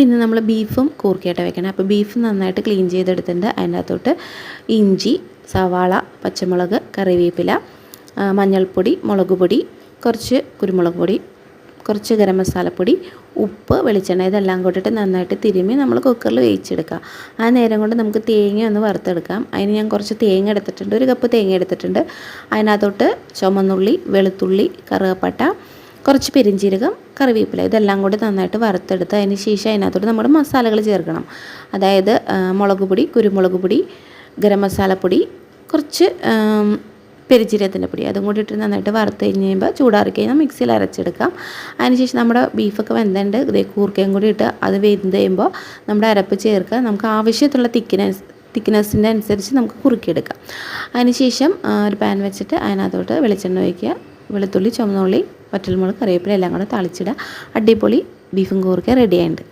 അപ്പോൾ ഇന്ന് നമ്മൾ ബീഫും കൂർക്കയായിട്ട് വെക്കണം. അപ്പോൾ ബീഫ് നന്നായിട്ട് ക്ലീൻ ചെയ്തെടുത്തിട്ടുണ്ട്. അതിനകത്തോട്ട് ഇഞ്ചി, സവാള, പച്ചമുളക്, കറിവേപ്പില, മഞ്ഞൾപ്പൊടി, മുളക് പൊടി, കുറച്ച് കുരുമുളക് പൊടി, കുറച്ച് ഗരം മസാലപ്പൊടി, ഉപ്പ്, വെളിച്ചെണ്ണ ഇതെല്ലാം കൂട്ടിയിട്ട് നന്നായിട്ട് തിരുമ്മി നമ്മൾ കുക്കറിൽ വേവിച്ചെടുക്കുക. ആ നേരം കൊണ്ട് നമുക്ക് തേങ്ങ ഒന്ന് വറുത്തെടുക്കാം. അതിന് ഞാൻ കുറച്ച് തേങ്ങ എടുത്തിട്ടുണ്ട്, 1 കപ്പ് തേങ്ങ എടുത്തിട്ടുണ്ട്. അതിനകത്തോട്ട് ചുമന്നുള്ളി, വെളുത്തുള്ളി, കറുവപ്പട്ട, കുറച്ച് പെരിഞ്ചീരകം, കറിവേപ്പില ഇതെല്ലാം കൂടി നന്നായിട്ട് വറുത്തെടുത്ത് അതിന് ശേഷം അതിനകത്തോട്ട് നമ്മുടെ മസാലകൾ ചേർക്കണം. അതായത് മുളക് പൊടി, കുരുമുളക് പൊടി, ഗരം മസാലപ്പൊടി, കുറച്ച് പെരിഞ്ചീരകത്തിൻ്റെ പൊടി അതും കൂടി ഇട്ട് നന്നായിട്ട് വറുത്ത് കഴിഞ്ഞ് കഴിയുമ്പോൾ ചൂടാറി കഴിഞ്ഞാൽ മിക്സിയിൽ അരച്ചെടുക്കാം. അതിനുശേഷം നമ്മുടെ ബീഫൊക്കെ വെന്തുണ്ട്, ഇതേ കൂർക്കയും കൂടി ഇട്ട് അത് വെന്ത് കഴിയുമ്പോൾ നമ്മുടെ അരപ്പ് ചേർക്കുക. നമുക്ക് ആവശ്യത്തിലുള്ള തിക്നെസ്സിൻ്റെ അനുസരിച്ച് നമുക്ക് കുറുക്കിയെടുക്കാം. അതിനുശേഷം ഒരു പാൻ വെച്ചിട്ട് അതിനകത്തോട്ട് വെളിച്ചെണ്ണ ഒഴിക്കുക. വെളുത്തുള്ളി, ചുവന്നുള്ളി, വറ്റൽമുളക്, കറിവേപ്പില എല്ലാം കൂടെ താളിച്ചിടുക. അടിപൊളി ബീഫും കൂർക്ക റെഡി ആയിട്ടുണ്ട്.